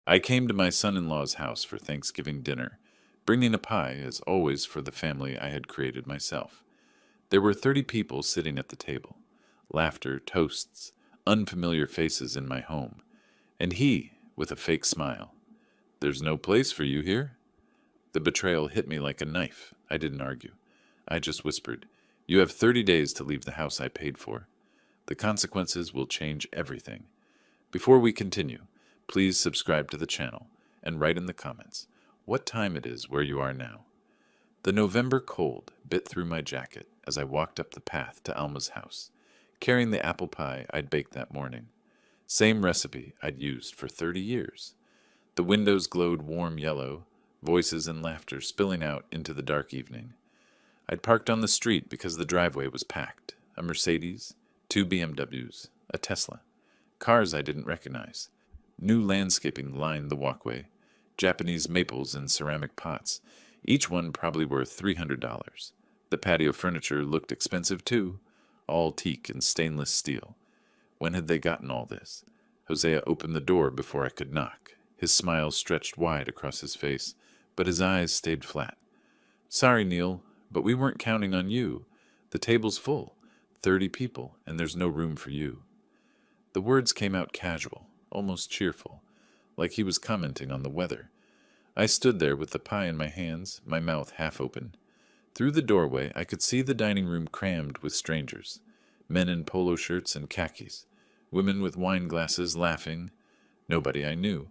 I came to my son-in-law's house for Thanksgiving dinner, bringing a pie, as always, for the family I had created myself. There were 30 people sitting at the table. Laughter, toasts, unfamiliar faces in my home. And he, with a fake smile. "There's no place for you here?" The betrayal hit me like a knife. I didn't argue. I just whispered, "You have 30 days to leave the house I paid for. The consequences will change everything." Before we continue, please subscribe to the channel and write in the comments what time it is where you are now. The November cold bit through my jacket as I walked up the path to Alma's house, carrying the apple pie I'd baked that morning. Same recipe I'd used for 30 years. The windows glowed warm yellow, voices and laughter spilling out into the dark evening. I'd parked on the street because the driveway was packed. A Mercedes, 2 BMWs, a Tesla. Cars I didn't recognize. New landscaping lined the walkway. Japanese maples in ceramic pots, each one probably worth $300. The patio furniture looked expensive too, all teak and stainless steel. When had they gotten all this? Hosea opened the door before I could knock. His smile stretched wide across his face, but his eyes stayed flat. "Sorry, Neil, but we weren't counting on you. The table's full, 30 people, and there's no room for you." The words came out casual, almost cheerful, like he was commenting on the weather. I stood there with the pie in my hands, my mouth half open. Through the doorway I could see the dining room crammed with strangers, men in polo shirts and khakis, women with wine glasses laughing, nobody I knew.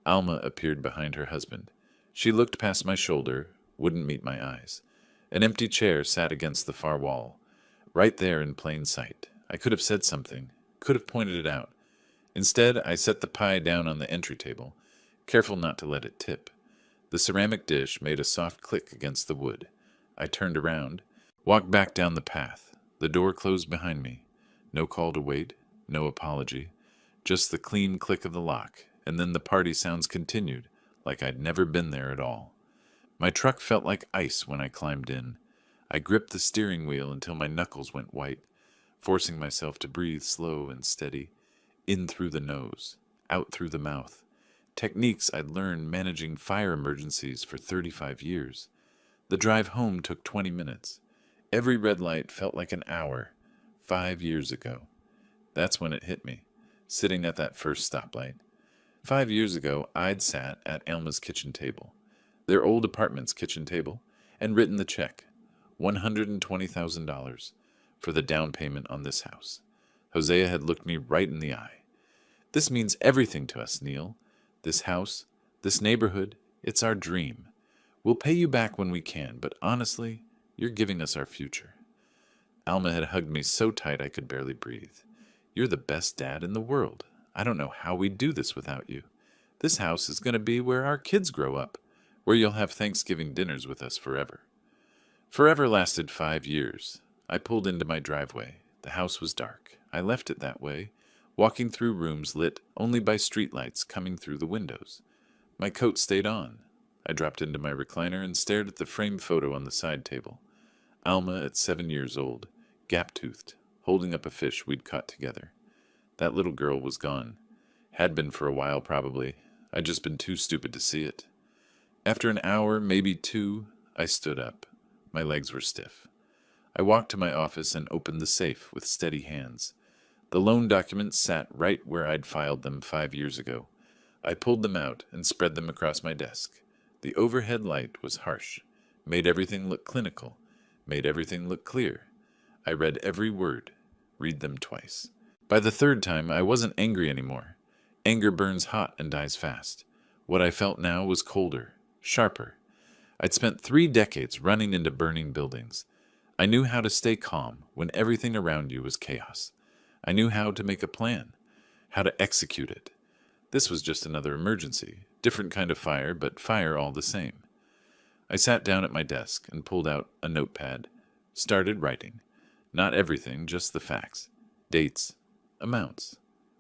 Alma appeared behind her husband. She looked past my shoulder, wouldn't meet my eyes. An empty chair sat against the far wall, right there in plain sight. I could have said something, could have pointed it out. Instead, I set the pie down on the entry table, careful not to let it tip. The ceramic dish made a soft click against the wood. I turned around, walked back down the path. The door closed behind me. No call to wait, no apology, just the clean click of the lock, and then the party sounds continued, like I'd never been there at all. My truck felt like ice when I climbed in. I gripped the steering wheel until my knuckles went white, forcing myself to breathe slow and steady, in through the nose, out through the mouth. Techniques I'd learned managing fire emergencies for 35 years. The drive home took 20 minutes. Every red light felt like an hour, 5 years ago. That's when it hit me, sitting at that first stoplight. 5 years ago, I'd sat at Alma's kitchen table, their old apartment's kitchen table, and written the check, $120,000, for the down payment on this house. Hosea had looked me right in the eye. "This means everything to us, Neil. This house, this neighborhood, it's our dream. We'll pay you back when we can, but honestly, you're giving us our future." Alma had hugged me so tight I could barely breathe. "You're the best dad in the world. I don't know how we'd do this without you. This house is going to be where our kids grow up, where you'll have Thanksgiving dinners with us forever." Forever lasted 5 years. I pulled into my driveway. The house was dark. I left it that way, walking through rooms lit only by streetlights coming through the windows. My coat stayed on. I dropped into my recliner and stared at the framed photo on the side table. Alma at 7 years old, gap-toothed, holding up a fish we'd caught together. That little girl was gone. Had been for a while, probably. I'd just been too stupid to see it. After an hour, maybe 2, I stood up. My legs were stiff. I walked to my office and opened the safe with steady hands. The loan documents sat right where I'd filed them 5 years ago. I pulled them out and spread them across my desk. The overhead light was harsh, made everything look clinical, made everything look clear. I read every word, read them twice. By the third time, I wasn't angry anymore. Anger burns hot and dies fast. What I felt now was colder, sharper. I'd spent 3 decades running into burning buildings. I knew how to stay calm when everything around you was chaos. I knew how to make a plan, how to execute it. This was just another emergency, different kind of fire, but fire all the same. I sat down at my desk and pulled out a notepad, started writing. Not everything, just the facts, dates, amounts,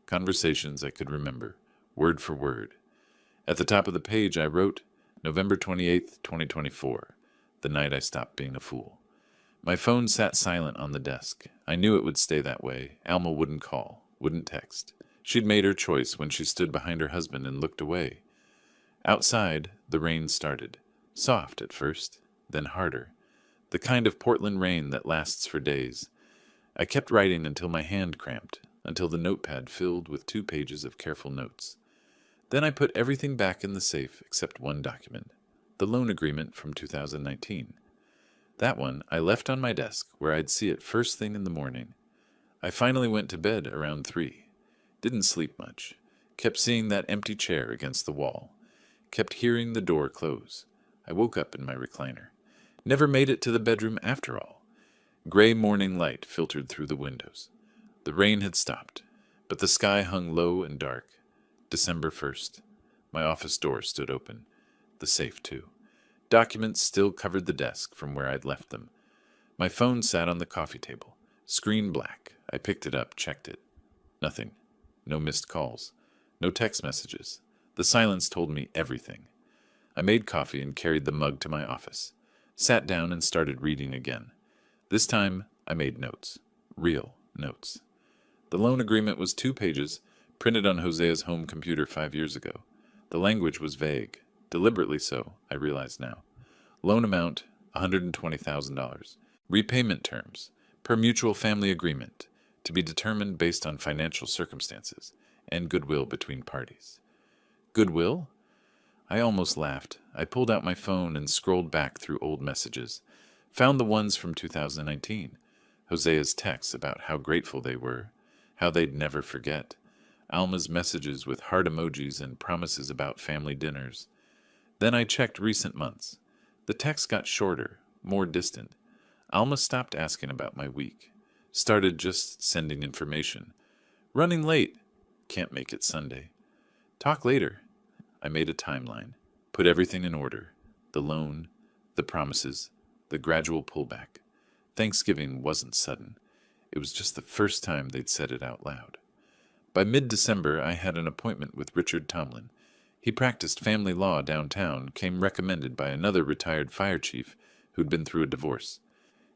conversations I could remember, word for word. At the top of the page I wrote, November 28th, 2024, the night I stopped being a fool. My phone sat silent on the desk. I knew it would stay that way. Alma wouldn't call, wouldn't text. She'd made her choice when she stood behind her husband and looked away. Outside, the rain started. Soft at first, then harder. The kind of Portland rain that lasts for days. I kept writing until my hand cramped, until the notepad filled with 2 pages of careful notes. Then I put everything back in the safe except one document, the loan agreement from 2019. That one I left on my desk where I'd see it first thing in the morning. I finally went to bed around 3. Didn't sleep much. Kept seeing that empty chair against the wall. Kept hearing the door close. I woke up in my recliner. Never made it to the bedroom after all. Gray morning light filtered through the windows. The rain had stopped, but the sky hung low and dark. December 1st. My office door stood open. The safe, too. Documents still covered the desk from where I'd left them. My phone sat on the coffee table. Screen black. I picked it up, checked it. Nothing. No missed calls. No text messages. The silence told me everything. I made coffee and carried the mug to my office. Sat down and started reading again. This time, I made notes. Real notes. The loan agreement was 2 pages, printed on Hosea's home computer 5 years ago. The language was vague. Deliberately so, I realize now. Loan amount, $120,000. Repayment terms, per mutual family agreement, to be determined based on financial circumstances and goodwill between parties. Goodwill? I almost laughed. I pulled out my phone and scrolled back through old messages. Found the ones from 2019. Hosea's texts about how grateful they were, how they'd never forget. Alma's messages with heart emojis and promises about family dinners. Then I checked recent months. The texts got shorter, more distant. Alma stopped asking about my week. Started just sending information. Running late. Can't make it Sunday. Talk later. I made a timeline. Put everything in order. The loan, the promises, the gradual pullback. Thanksgiving wasn't sudden. It was just the first time they'd said it out loud. By mid-December, I had an appointment with Richard Tomlin. He practiced family law downtown, came recommended by another retired fire chief who'd been through a divorce.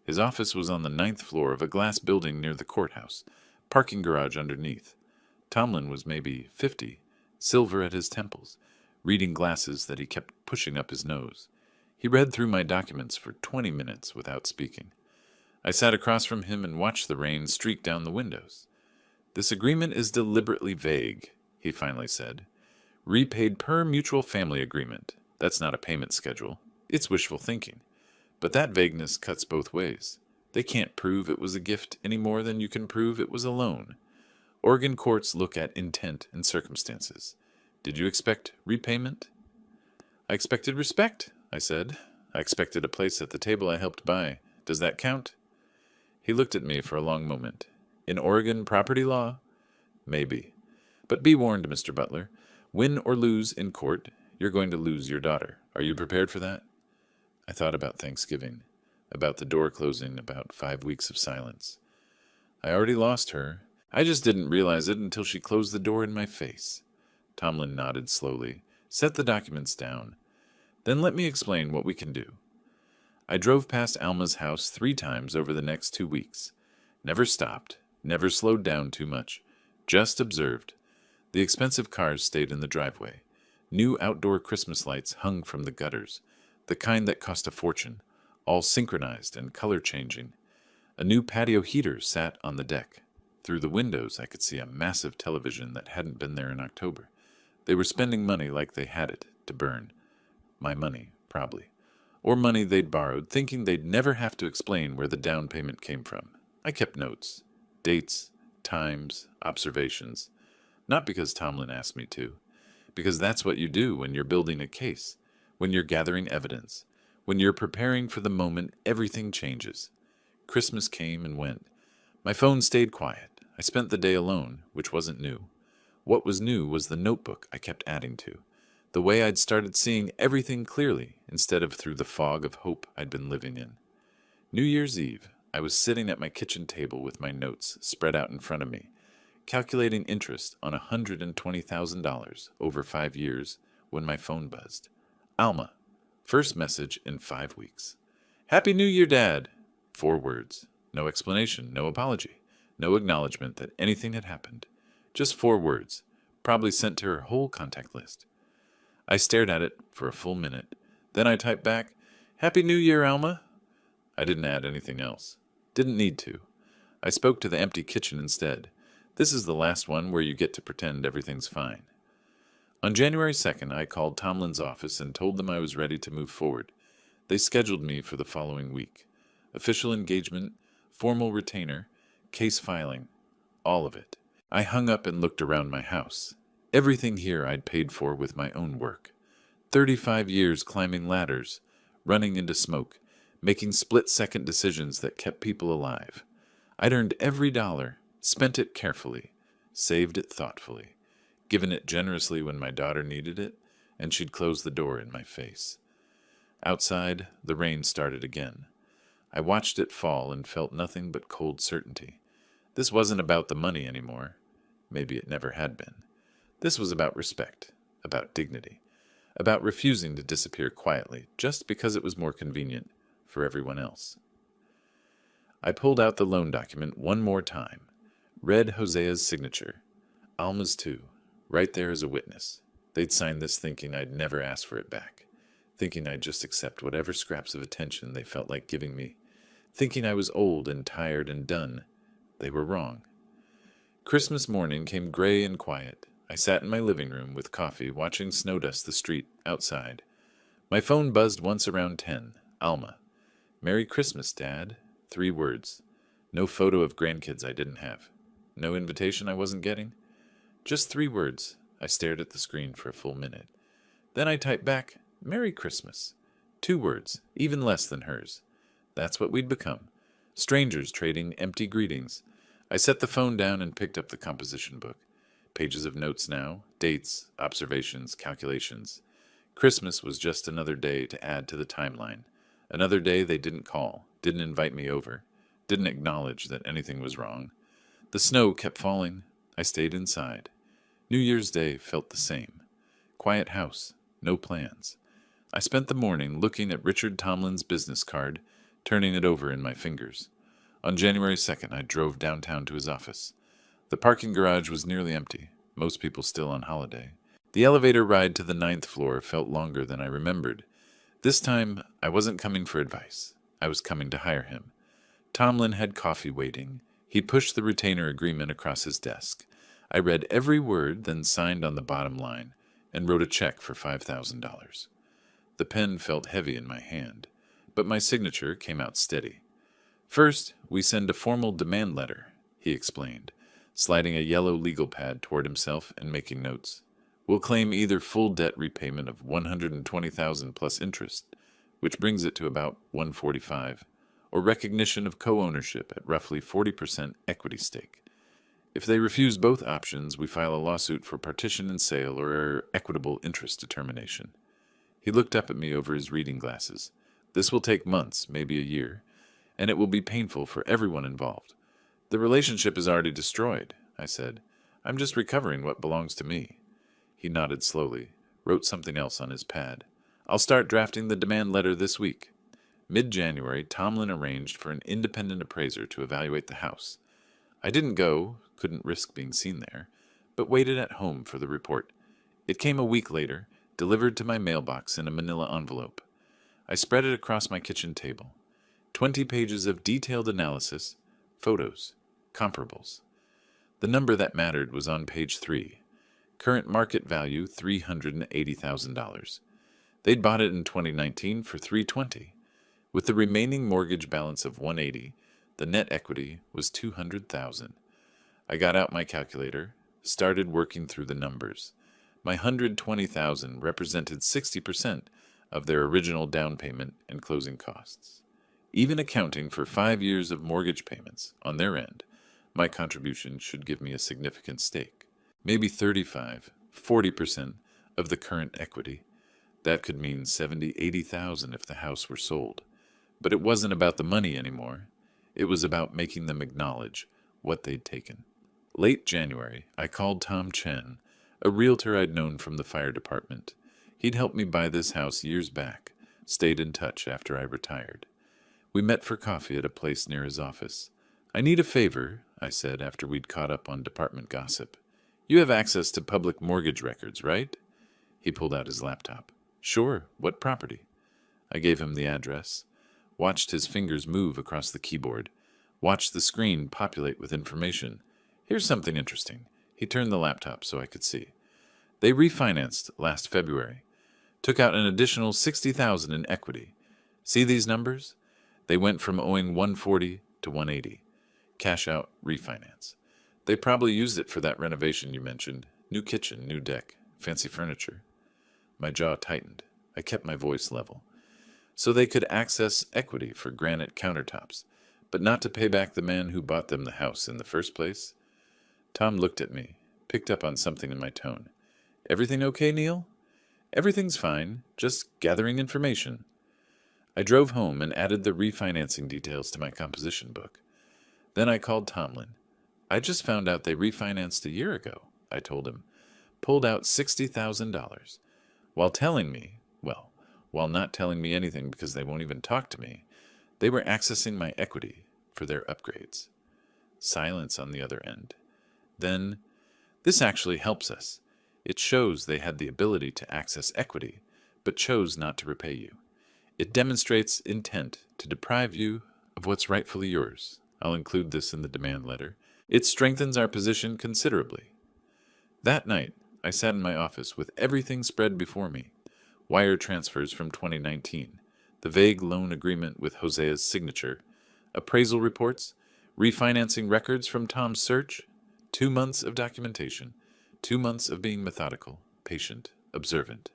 His office was on the 9th floor of a glass building near the courthouse, parking garage underneath. Tomlin was maybe 50, silver at his temples, reading glasses that he kept pushing up his nose. He read through my documents for 20 minutes without speaking. I sat across from him and watched the rain streak down the windows. "This agreement is deliberately vague," he finally said. "Repaid per mutual family agreement. That's not a payment schedule. It's wishful thinking. But that vagueness cuts both ways. They can't prove it was a gift any more than you can prove it was a loan. Oregon courts look at intent and circumstances. Did you expect repayment?" "I expected respect," I said. "I expected a place at the table I helped buy. Does that count?" He looked at me for a long moment. "In Oregon property law? Maybe. But be warned, Mr. Butler. Win or lose in court, you're going to lose your daughter. Are you prepared for that?" I thought about Thanksgiving, about the door closing, about 5 weeks of silence. I already lost her. I just didn't realize it until she closed the door in my face. Tomlin nodded slowly, set the documents down. "Then let me explain what we can do." I drove past Alma's house 3 times over the next 2 weeks. Never stopped, never slowed down too much. Just observed. The expensive cars stayed in the driveway. New outdoor Christmas lights hung from the gutters, the kind that cost a fortune, all synchronized and color-changing. A new patio heater sat on the deck. Through the windows I could see a massive television that hadn't been there in October. They were spending money like they had it, to burn. My money, probably. Or money they'd borrowed, thinking they'd never have to explain where the down payment came from. I kept notes. Dates, times, observations. Not because Tomlin asked me to. Because that's what you do when you're building a case. When you're gathering evidence. When you're preparing for the moment everything changes. Christmas came and went. My phone stayed quiet. I spent the day alone, which wasn't new. What was new was the notebook I kept adding to. The way I'd started seeing everything clearly instead of through the fog of hope I'd been living in. New Year's Eve, I was sitting at my kitchen table with my notes spread out in front of me, calculating interest on $120,000 over 5 years when my phone buzzed. Alma. First message in 5 weeks. "Happy New Year, Dad." 4 words. No explanation, no apology, no acknowledgement that anything had happened. Just 4 words, probably sent to her whole contact list. I stared at it for a full minute. Then I typed back, "Happy New Year, Alma." I didn't add anything else. Didn't need to. I spoke to the empty kitchen instead. This is the last one where you get to pretend everything's fine. On January 2nd, I called Tomlin's office and told them I was ready to move forward. They scheduled me for the following week. Official engagement, formal retainer, case filing, all of it. I hung up and looked around my house. Everything here I'd paid for with my own work. 35 years climbing ladders, running into smoke, making split-second decisions that kept people alive. I'd earned every dollar, spent it carefully, saved it thoughtfully, given it generously when my daughter needed it, and she'd close the door in my face. Outside, the rain started again. I watched it fall and felt nothing but cold certainty. This wasn't about the money anymore. Maybe it never had been. This was about respect, about dignity, about refusing to disappear quietly just because it was more convenient for everyone else. I pulled out the loan document one more time, read Hosea's signature, Alma's too, right there as a witness. They'd signed this thinking I'd never ask for it back, thinking I'd just accept whatever scraps of attention they felt like giving me, thinking I was old and tired and done. They were wrong. Christmas morning came gray and quiet. I sat in my living room with coffee, watching snow dust the street outside. My phone buzzed once around 10. Alma. "Merry Christmas, Dad." 3 words. No photo of grandkids I didn't have. No invitation I wasn't getting. Just 3 words. I stared at the screen for a full minute. Then I typed back, "Merry Christmas." 2 words, even less than hers. That's what we'd become. Strangers trading empty greetings. I set the phone down and picked up the composition book. Pages of notes now, dates, observations, calculations. Christmas was just another day to add to the timeline. Another day they didn't call, didn't invite me over, didn't acknowledge that anything was wrong. The snow kept falling. I stayed inside. New Year's Day felt the same. Quiet house, no plans. I spent the morning looking at Richard Tomlin's business card, turning it over in my fingers. On January 2nd, I drove downtown to his office. The parking garage was nearly empty, most people still on holiday. The elevator ride to the 9th floor felt longer than I remembered. This time, I wasn't coming for advice. I was coming to hire him. Tomlin had coffee waiting. He pushed the retainer agreement across his desk. I read every word, then signed on the bottom line, and wrote a check for $5,000. The pen felt heavy in my hand, but my signature came out steady. "First, we send a formal demand letter," he explained, sliding a yellow legal pad toward himself and making notes. "We'll claim either full debt repayment of $120,000 plus interest, which brings it to about $145, or recognition of co-ownership at roughly 40% equity stake. If they refuse both options, we file a lawsuit for partition and sale or equitable interest determination." He looked up at me over his reading glasses. "This will take months, maybe a year, and it will be painful for everyone involved." "The relationship is already destroyed," I said. "I'm just recovering what belongs to me." He nodded slowly, wrote something else on his pad. "I'll start drafting the demand letter this week." Mid-January, Tomlin arranged for an independent appraiser to evaluate the house. I didn't go, couldn't risk being seen there, but waited at home for the report. It came a week later, delivered to my mailbox in a manila envelope. I spread it across my kitchen table. 20 pages of detailed analysis, photos, comparables. The number that mattered was on page 3. Current market value $380,000. They'd bought it in 2019 for $320. With the remaining mortgage balance of $180, the net equity was $200,000. I got out my calculator, started working through the numbers. My $120,000 represented 60% of their original down payment and closing costs. Even accounting for 5 years of mortgage payments on their end, my contribution should give me a significant stake. Maybe 35, 40% of the current equity. That could mean $70,000, $80,000 if the house were sold. But it wasn't about the money anymore. It was about making them acknowledge what they'd taken. Late January, I called Tom Chen, a realtor I'd known from the fire department. He'd helped me buy this house years back, stayed in touch after I retired. We met for coffee at a place near his office. "I need a favor," I said after we'd caught up on department gossip. You have access to public mortgage records, right? He pulled out his laptop. Sure, what property? I gave him the address, watched his fingers move across the keyboard, watched the screen populate with information. Here's something interesting. He turned the laptop so I could see. They refinanced last February, took out an additional $60,000 in equity. See these numbers? They went from owing 140 to 180. Cash out, refinance. They probably used it for that renovation you mentioned. New kitchen, new deck, fancy furniture. My jaw tightened. I kept my voice level. So they could access equity for granite countertops, but not to pay back the man who bought them the house in the first place? Tom looked at me, picked up on something in my tone. Everything okay, Neil? Everything's fine, just gathering information. I drove home and added the refinancing details to my composition book. Then I called Tomlin. I just found out they refinanced a year ago, I told him. Pulled out $60,000. While not telling me anything because they won't even talk to me, they were accessing my equity for their upgrades. Silence on the other end. Then, this actually helps us. It shows they had the ability to access equity, but chose not to repay you. It demonstrates intent to deprive you of what's rightfully yours. I'll include this in the demand letter. It strengthens our position considerably. That night, I sat in my office with everything spread before me. Wire transfers from 2019, the vague loan agreement with Hosea's signature, appraisal reports, refinancing records from Tom's search, 2 months of documentation, 2 months of being methodical, patient, observant.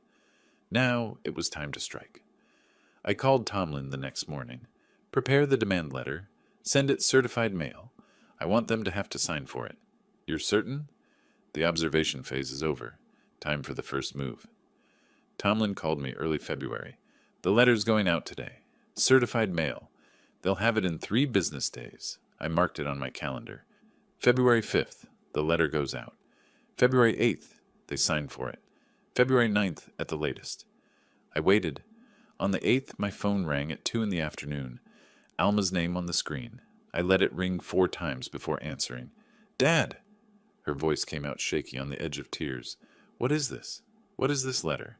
Now it was time to strike. I called Tomlin the next morning. Prepare the demand letter. Send it certified mail. I want them to have to sign for it. You're certain? The observation phase is over. Time for the first move. Tomlin called me early February. The letter's going out today. Certified mail. They'll have it in 3 business days. I marked it on my calendar. February 5th, the letter goes out. February 8th, they sign for it. February 9th at the latest. I waited. On the 8th, my phone rang at 2 in the afternoon. Alma's name on the screen. I let it ring 4 times before answering. Dad! Her voice came out shaky on the edge of tears. What is this? What is this letter?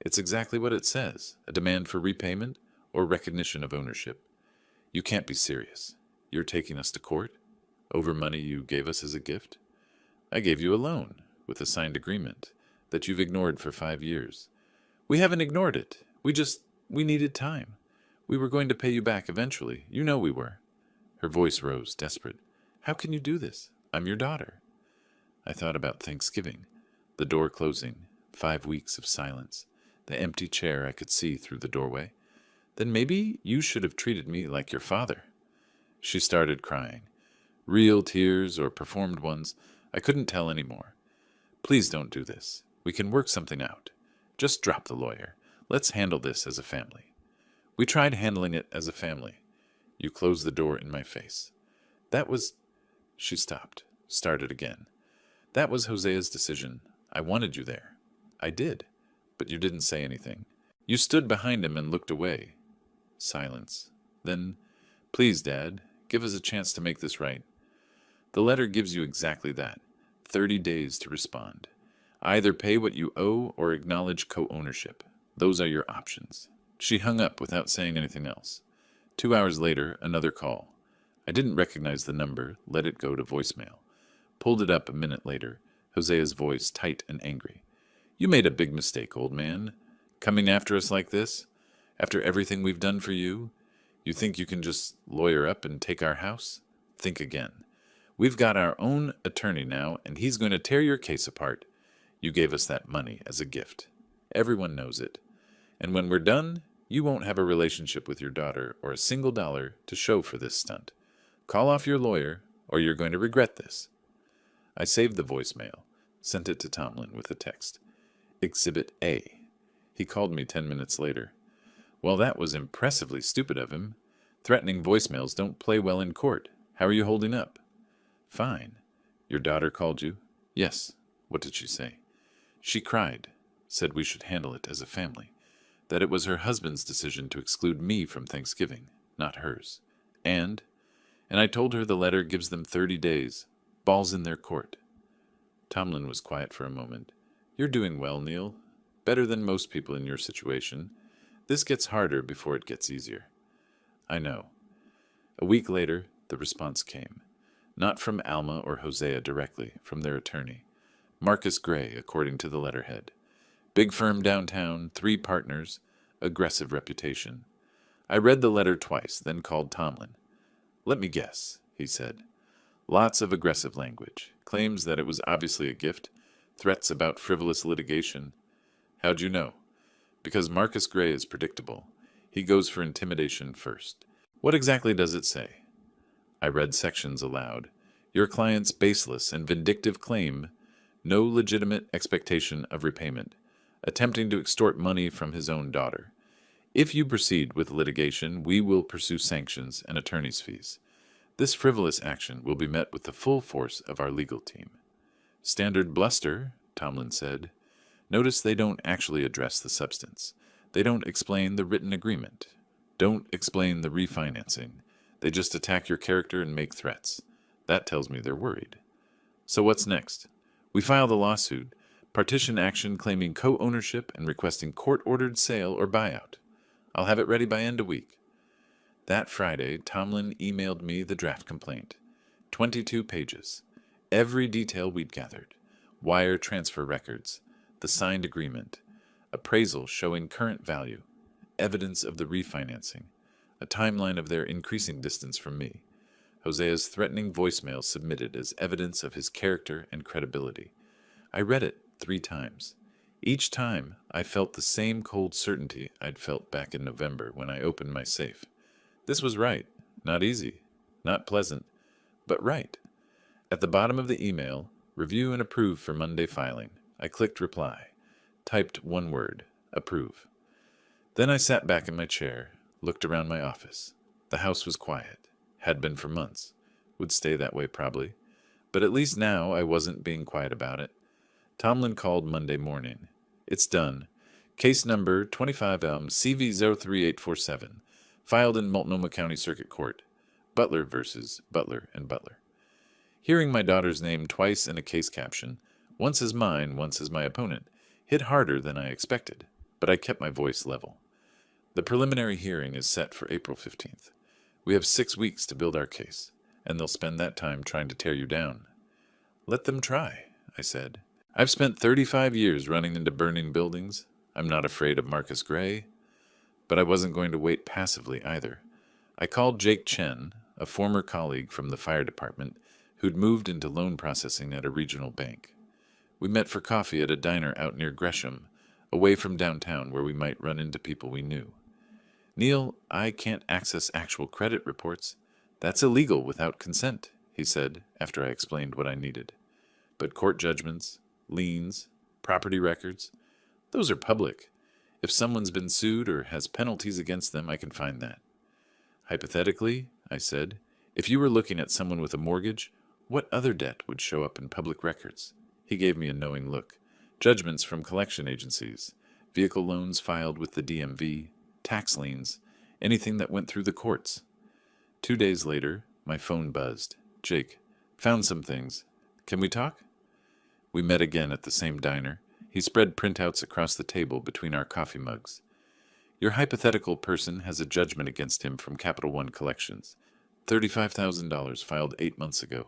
It's exactly what it says, a demand for repayment or recognition of ownership. You can't be serious. You're taking us to court? Over money you gave us as a gift? I gave you a loan, with a signed agreement, that you've ignored for 5 years. We haven't ignored it. We needed time. We were going to pay you back eventually. You know we were. Her voice rose, desperate. How can you do this? I'm your daughter. I thought about Thanksgiving, the door closing, 5 weeks of silence, the empty chair I could see through the doorway. Then maybe you should have treated me like your father. She started crying. Real tears or performed ones, I couldn't tell any more. Please don't do this. We can work something out. Just drop the lawyer. Let's handle this as a family. We tried handling it as a family. You closed the door in my face. That was... She stopped, started again. That was Hosea's decision. I wanted you there. I did. But you didn't say anything. You stood behind him and looked away. Silence. Then, please, Dad, give us a chance to make this right. The letter gives you exactly that. 30 days to respond. Either pay what you owe or acknowledge co-ownership. Those are your options. She hung up without saying anything else. 2 hours later, another call. I didn't recognize the number, let it go to voicemail. Pulled it up a minute later, Hosea's voice tight and angry. You made a big mistake, old man. Coming after us like this? After everything we've done for you? You think you can just lawyer up and take our house? Think again. We've got our own attorney now, and he's going to tear your case apart. You gave us that money as a gift. Everyone knows it. And when we're done, you won't have a relationship with your daughter or a single dollar to show for this stunt. Call off your lawyer, or you're going to regret this. I saved the voicemail, sent it to Tomlin with a text. Exhibit A. He called me 10 minutes later. Well, that was impressively stupid of him. Threatening voicemails don't play well in court. How are you holding up? Fine. Your daughter called you? Yes. What did she say? She cried, said we should handle it as a family, that it was her husband's decision to exclude me from Thanksgiving, not hers. And I told her the letter gives them 30 days, balls in their court. Tomlin was quiet for a moment. You're doing well, Neil. Better than most people in your situation. This gets harder before it gets easier. I know. A week later, the response came. Not from Alma or Hosea directly, from their attorney. Marcus Gray, according to the letterhead. Big firm downtown, 3 partners, aggressive reputation. I read the letter twice, then called Tomlin. Let me guess, he said. Lots of aggressive language. Claims that it was obviously a gift. Threats about frivolous litigation. How'd you know? Because Marcus Gray is predictable. He goes for intimidation first. What exactly does it say? I read sections aloud. Your client's baseless and vindictive claim, no legitimate expectation of repayment, attempting to extort money from his own daughter. If you proceed with litigation, we will pursue sanctions and attorney's fees. This frivolous action will be met with the full force of our legal team. Standard bluster, Tomlin said. Notice they don't actually address the substance. They don't explain the written agreement. Don't explain the refinancing. They just attack your character and make threats. That tells me they're worried. So what's next? We file the lawsuit, partition action claiming co-ownership and requesting court-ordered sale or buyout. I'll have it ready by end of week. That Friday, Tomlin emailed me the draft complaint. 22 pages. Every detail we'd gathered. Wire transfer records. The signed agreement. Appraisal showing current value. Evidence of the refinancing. A timeline of their increasing distance from me. Hosea's threatening voicemail submitted as evidence of his character and credibility. I read it 3 times. Each time, I felt the same cold certainty I'd felt back in November when I opened my safe. This was right. Not easy. Not pleasant. But right. At the bottom of the email, review and approve for Monday filing. I clicked reply. Typed 1 word. Approve. Then I sat back in my chair, looked around my office. The house was quiet. Had been for months. Would stay that way probably. But at least now I wasn't being quiet about it. Tomlin called Monday morning. It's done. Case number 25M CV03847. Filed in Multnomah County Circuit Court. Butler versus Butler and Butler. Hearing my daughter's name twice in a case caption, once as mine, once as my opponent, hit harder than I expected, but I kept my voice level. The preliminary hearing is set for April 15th. We have 6 weeks to build our case, and they'll spend that time trying to tear you down. Let them try, I said. I've spent 35 years running into burning buildings. I'm not afraid of Marcus Gray. But I wasn't going to wait passively either. I called Jake Chen, a former colleague from the fire department, who'd moved into loan processing at a regional bank. We met for coffee at a diner out near Gresham, away from downtown where we might run into people we knew. Neil, I can't access actual credit reports. That's illegal without consent, he said after I explained what I needed. But court judgments, liens, property records, those are public. If someone's been sued or has penalties against them, I can find that. Hypothetically, I said, if you were looking at someone with a mortgage, what other debt would show up in public records? He gave me a knowing look. Judgments from collection agencies, vehicle loans filed with the DMV, tax liens, anything that went through the courts. 2 days later, my phone buzzed. Jake, found some things. Can we talk? We met again at the same diner. He spread printouts across the table between our coffee mugs. Your hypothetical person has a judgment against him from Capital One Collections. $35,000 filed 8 months ago.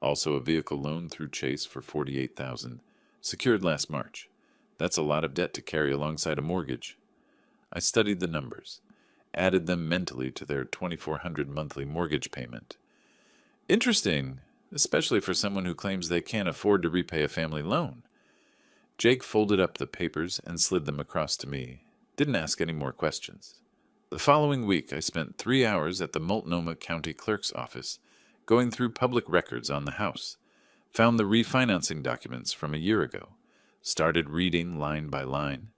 Also a vehicle loan through Chase for $48,000, secured last March. That's a lot of debt to carry alongside a mortgage. I studied the numbers, added them mentally to their $2,400 monthly mortgage payment. Interesting, especially for someone who claims they can't afford to repay a family loan. Jake folded up the papers and slid them across to me. Didn't ask any more questions. The following week, I spent 3 hours at the Multnomah County Clerk's office, going through public records on the house. Found the refinancing documents from a year ago. Started reading line by line.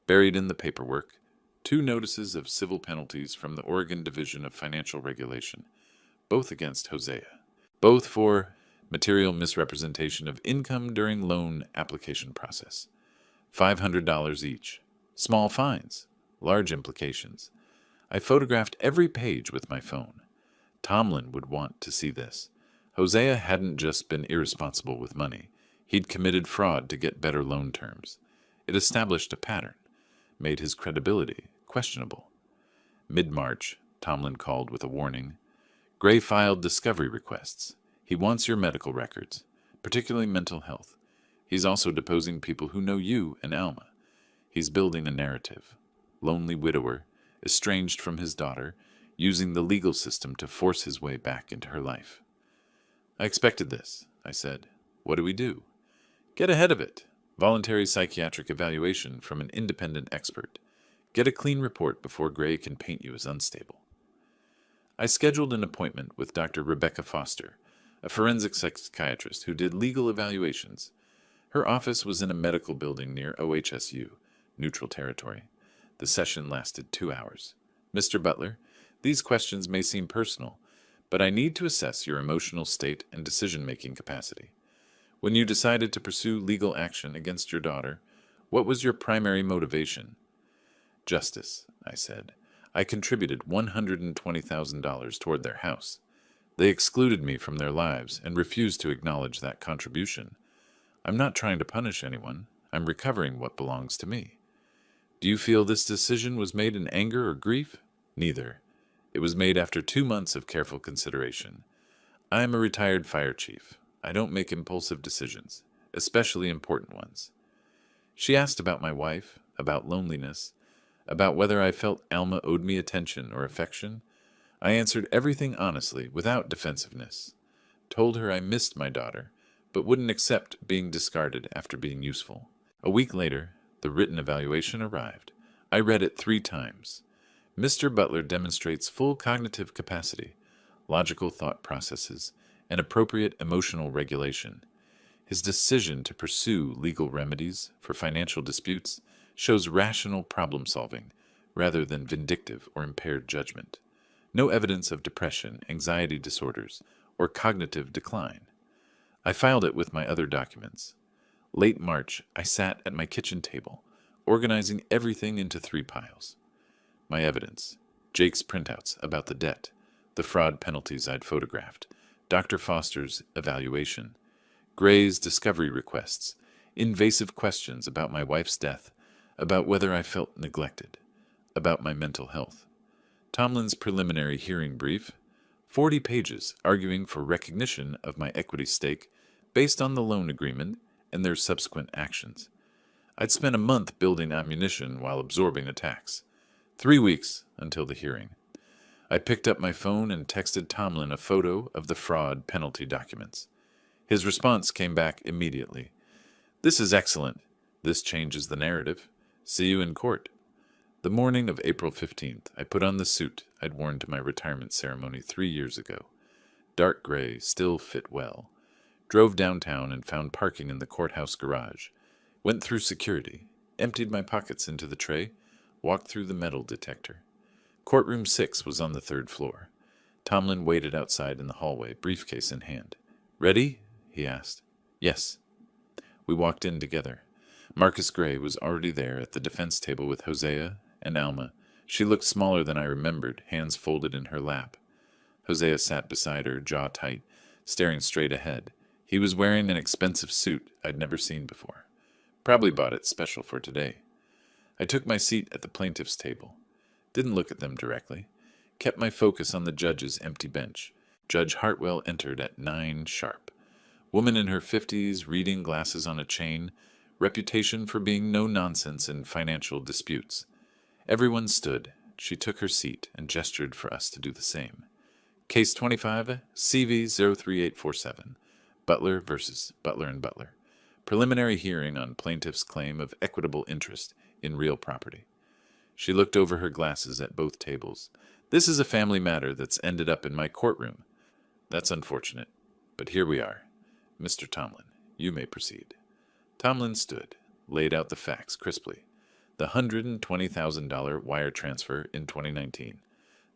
Buried in the paperwork, 2 notices of civil penalties from the Oregon Division of Financial Regulation, both against Hosea. Both for material misrepresentation of income during loan application process. $500 each. Small fines. Large implications. I photographed every page with my phone. Tomlin would want to see this. Hosea hadn't just been irresponsible with money. He'd committed fraud to get better loan terms. It established a pattern, made his credibility questionable. Mid-March, Tomlin called with a warning. Gray filed discovery requests. He wants your medical records, particularly mental health. He's also deposing people who know you and Alma. He's building a narrative. Lonely widower, estranged from his daughter, using the legal system to force his way back into her life. I expected this, I said. What do we do? Get ahead of it. Voluntary psychiatric evaluation from an independent expert. Get a clean report before Gray can paint you as unstable. I scheduled an appointment with Dr. Rebecca Foster, a forensic psychiatrist who did legal evaluations. Her office was in a medical building near OHSU, neutral territory. The session lasted 2 hours. Mr. Butler, these questions may seem personal, but I need to assess your emotional state and decision-making capacity. When you decided to pursue legal action against your daughter, what was your primary motivation? Justice, I said. I contributed $120,000 toward their house. They excluded me from their lives and refused to acknowledge that contribution. I'm not trying to punish anyone. I'm recovering what belongs to me. Do you feel this decision was made in anger or grief? Neither. It was made after 2 months of careful consideration. I am a retired fire chief. I don't make impulsive decisions, especially important ones. She asked about my wife, about loneliness, about whether I felt Alma owed me attention or affection. I answered everything honestly, without defensiveness. Told her I missed my daughter, but wouldn't accept being discarded after being useful. A week later, the written evaluation arrived. I read it 3 times. Mr. Butler demonstrates full cognitive capacity, logical thought processes, and appropriate emotional regulation. His decision to pursue legal remedies for financial disputes shows rational problem-solving rather than vindictive or impaired judgment. No evidence of depression, anxiety disorders, or cognitive decline. I filed it with my other documents. Late March, I sat at my kitchen table, organizing everything into 3 piles. My evidence, Jake's printouts about the debt, the fraud penalties I'd photographed, Dr. Foster's evaluation, Gray's discovery requests, invasive questions about my wife's death, about whether I felt neglected, about my mental health. Tomlin's preliminary hearing brief, 40 pages arguing for recognition of my equity stake based on the loan agreement and their subsequent actions. I'd spent a month building ammunition while absorbing attacks. 3 weeks until the hearing. I picked up my phone and texted Tomlin a photo of the fraud penalty documents. His response came back immediately. This is excellent. This changes the narrative. See you in court. The morning of April 15th, I put on the suit I'd worn to my retirement ceremony 3 years ago. Dark gray, still fit well. Drove downtown and found parking in the courthouse garage. Went through security, emptied my pockets into the tray, walked through the metal detector. Courtroom 6 was on the 3rd floor. Tomlin waited outside in the hallway, briefcase in hand. Ready? He asked. Yes. We walked in together. Marcus Gray was already there at the defense table with Hosea and Alma. She looked smaller than I remembered, hands folded in her lap. Hosea sat beside her, jaw tight, staring straight ahead. He was wearing an expensive suit I'd never seen before. Probably bought it special for today. I took my seat at the plaintiff's table. Didn't look at them directly. Kept my focus on the judge's empty bench. Judge Hartwell entered at 9 sharp. Woman in her 50s, reading glasses on a chain, reputation for being no nonsense in financial disputes. Everyone stood. She took her seat and gestured for us to do the same. Case 25, CV 03847. Butler versus Butler and Butler. Preliminary hearing on plaintiff's claim of equitable interest in real property. She looked over her glasses at both tables. This is a family matter that's ended up in my courtroom. That's unfortunate, but here we are. Mr. Tomlin, you may proceed. Tomlin stood, laid out the facts crisply. The $120,000 wire transfer in 2019.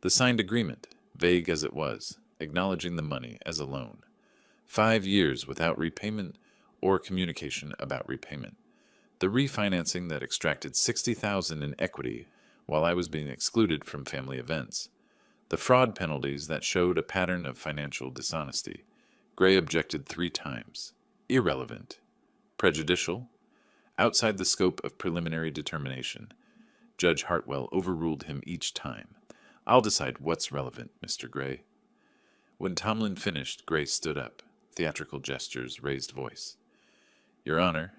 The signed agreement, vague as it was, acknowledging the money as a loan. 5 years without repayment or communication about repayment. The refinancing that extracted $60,000 in equity while I was being excluded from family events. The fraud penalties that showed a pattern of financial dishonesty. Gray objected 3 times. Irrelevant. Prejudicial? Outside the scope of preliminary determination. Judge Hartwell overruled him each time. I'll decide what's relevant, Mr. Gray. When Tomlin finished, Gray stood up, theatrical gestures, raised voice. Your Honor,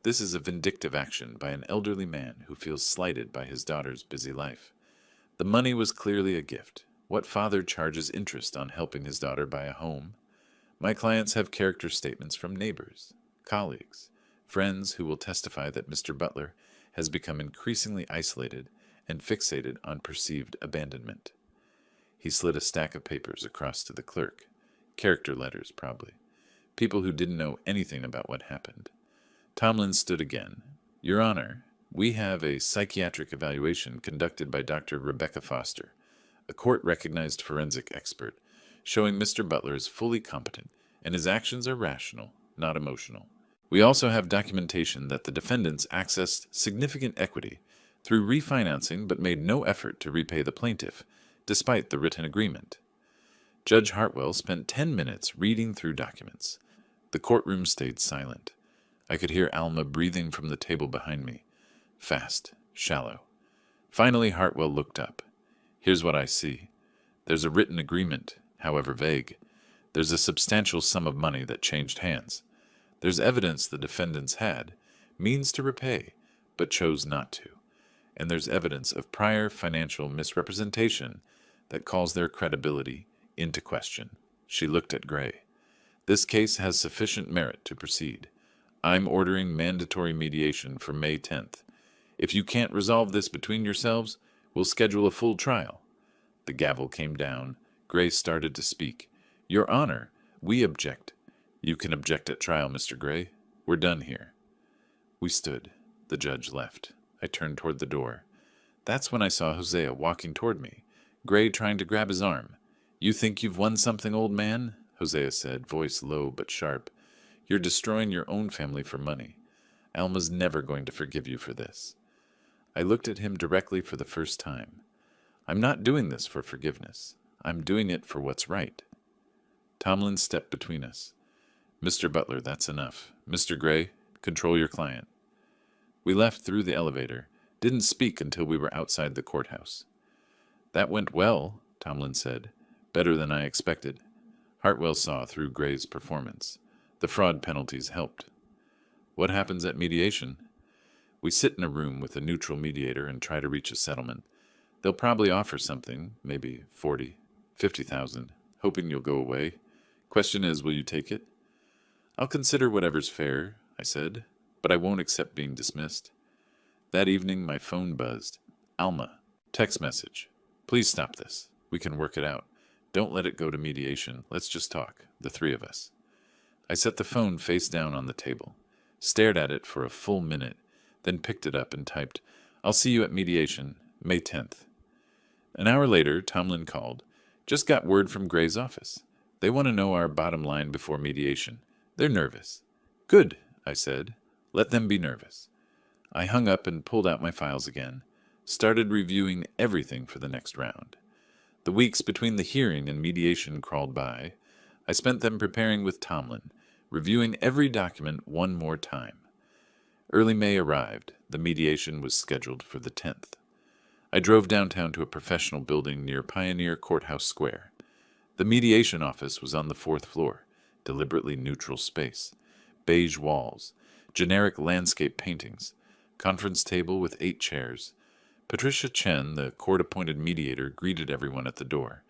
this is a vindictive action by an elderly man who feels slighted by his daughter's busy life. The money was clearly a gift. What father charges interest on helping his daughter buy a home? My clients have character statements from neighbors, colleagues, friends who will testify that Mr. Butler has become increasingly isolated and fixated on perceived abandonment. He slid a stack of papers across to the clerk. Character letters, probably. People who didn't know anything about what happened. Tomlin stood again. Your Honor, we have a psychiatric evaluation conducted by Dr. Rebecca Foster, a court-recognized forensic expert, showing Mr. Butler is fully competent and his actions are rational, not emotional. We also have documentation that the defendants accessed significant equity through refinancing but made no effort to repay the plaintiff, despite the written agreement. Judge Hartwell spent 10 minutes reading through documents. The courtroom stayed silent. I could hear Alma breathing from the table behind me. Fast, shallow. Finally, Hartwell looked up. Here's what I see. There's a written agreement, however vague. There's a substantial sum of money that changed hands. There's evidence the defendants had means to repay, but chose not to. And there's evidence of prior financial misrepresentation that calls their credibility into question. She looked at Gray. This case has sufficient merit to proceed. I'm ordering mandatory mediation for May 10th. If you can't resolve this between yourselves, we'll schedule a full trial. The gavel came down. Gray started to speak. Your Honor, we object. You can object at trial, Mr. Gray. We're done here. We stood. The judge left. I turned toward the door. That's when I saw Hosea walking toward me, Gray trying to grab his arm. You think you've won something, old man? Hosea said, voice low but sharp. You're destroying your own family for money. Alma's never going to forgive you for this. I looked at him directly for the first time. I'm not doing this for forgiveness. I'm doing it for what's right. Tomlin stepped between us. Mr. Butler, that's enough. Mr. Gray, control your client. We left through the elevator, didn't speak until we were outside the courthouse. That went well, Tomlin said. Better than I expected. Hartwell saw through Gray's performance. The fraud penalties helped. What happens at mediation? We sit in a room with a neutral mediator and try to reach a settlement. They'll probably offer something, maybe 40, 50,000, hoping you'll go away. Question is, will you take it? I'll consider whatever's fair, I said, but I won't accept being dismissed. That evening, my phone buzzed. Alma, text message. Please stop this. We can work it out. Don't let it go to mediation. Let's just talk, the three of us. I set the phone face down on the table, stared at it for a full minute, then picked it up and typed, I'll see you at mediation, May 10th. An hour later, Tomlin called. Just got word from Gray's office. They want to know our bottom line before mediation. They're nervous. Good, I said. Let them be nervous. I hung up and pulled out my files again, started reviewing everything for the next round. The weeks between the hearing and mediation crawled by. I spent them preparing with Tomlin, reviewing every document one more time. Early May arrived. The mediation was scheduled for the 10th. I drove downtown to a professional building near Pioneer Courthouse Square. The mediation office was on the 4th floor, deliberately neutral space, beige walls, generic landscape paintings, conference table with 8 chairs. Patricia Chen, the court-appointed mediator, greeted everyone at the door.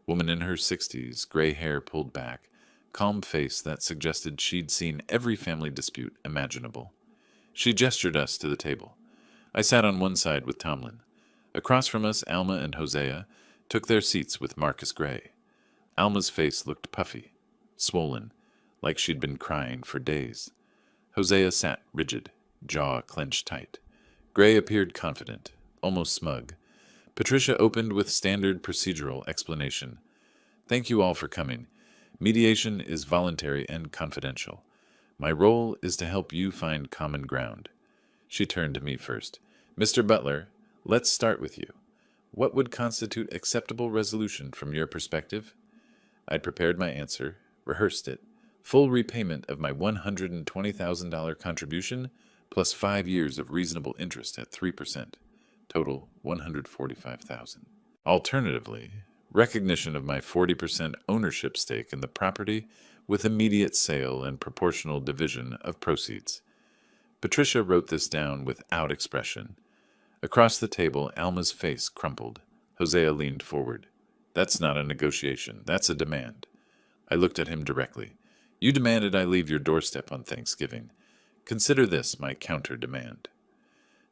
Woman in her 60s, gray hair pulled back, calm face that suggested she'd seen every family dispute imaginable. She gestured us to the table. I sat on one side with Tomlin. Across from us, Alma and Hosea took their seats with Marcus Gray. Alma's face looked puffy, swollen, like she'd been crying for days. Hosea sat rigid, jaw clenched tight. Gray appeared confident, almost smug. Patricia opened with standard procedural explanation. Thank you all for coming. Mediation is voluntary and confidential. My role is to help you find common ground. She turned to me first. Mr. Butler, let's start with you. What would constitute acceptable resolution from your perspective? I'd prepared my answer, rehearsed it, Full repayment of my $120,000 contribution, plus 5 years of reasonable interest at 3%. Total $145,000. Alternatively, recognition of my 40% ownership stake in the property with immediate sale and proportional division of proceeds. Patricia wrote this down without expression. Across the table, Alma's face crumpled. Hosea leaned forward. That's not a negotiation. That's a demand. I looked at him directly. You demanded I leave your doorstep on Thanksgiving. Consider this my counter-demand.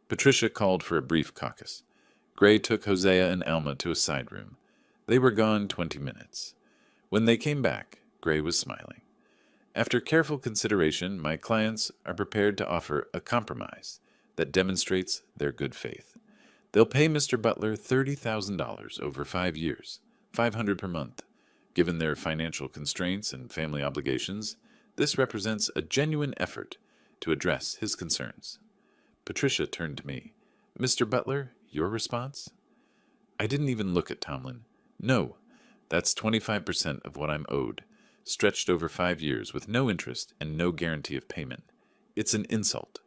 Patricia called for a brief caucus. Gray took Hosea and Alma to a side room. They were gone 20 minutes. When they came back, Gray was smiling. After careful consideration, my clients are prepared to offer a compromise that demonstrates their good faith. They'll pay Mr. Butler $30,000 over 5 years, $500 per month. Given their financial constraints and family obligations, this represents a genuine effort to address his concerns. Patricia turned to me. Mr. Butler, your response? I didn't even look at Tomlin. No, that's 25% of what I'm owed, stretched over 5 years with no interest and no guarantee of payment. It's an insult.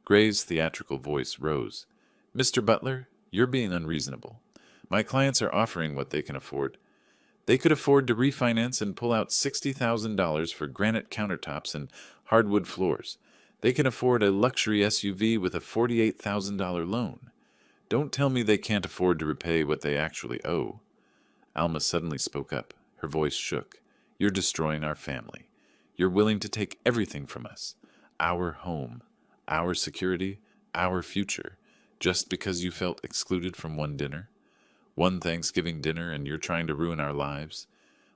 Gray's theatrical voice rose. Mr. Butler, you're being unreasonable. My clients are offering what they can afford. They could afford to refinance and pull out $60,000 for granite countertops and hardwood floors. They can afford a luxury SUV with a $48,000 loan. Don't tell me they can't afford to repay what they actually owe. Alma suddenly spoke up. Her voice shook. You're destroying our family. You're willing to take everything from us. Our home, our security, our future, just because you felt excluded from one dinner? One Thanksgiving dinner and you're trying to ruin our lives?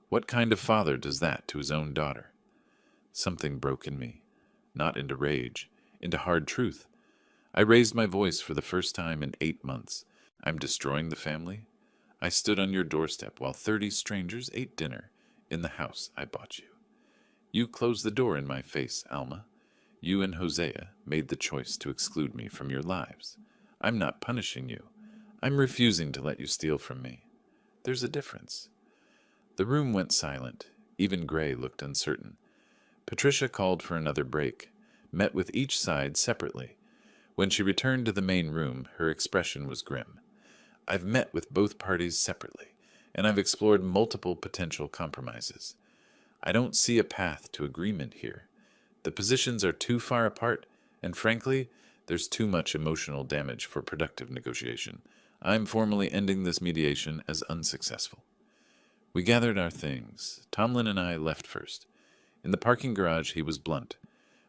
What kind of father does that to his own daughter? Something broke in me. Not into rage, into hard truth. I raised my voice for the first time in 8 months. I'm destroying the family? I stood on your doorstep while 30 strangers ate dinner in the house I bought you. You closed the door in my face, Alma. You and Hosea made the choice to exclude me from your lives. I'm not punishing you. I'm refusing to let you steal from me. There's a difference. The room went silent. Even Gray looked uncertain. Patricia called for another break, met with each side separately. When she returned to the main room, her expression was grim. I've met with both parties separately, and I've explored multiple potential compromises. I don't see a path to agreement here. The positions are too far apart, and frankly, there's too much emotional damage for productive negotiation. I'm formally ending this mediation as unsuccessful. We gathered our things. Tomlin and I left first. In the parking garage, he was blunt.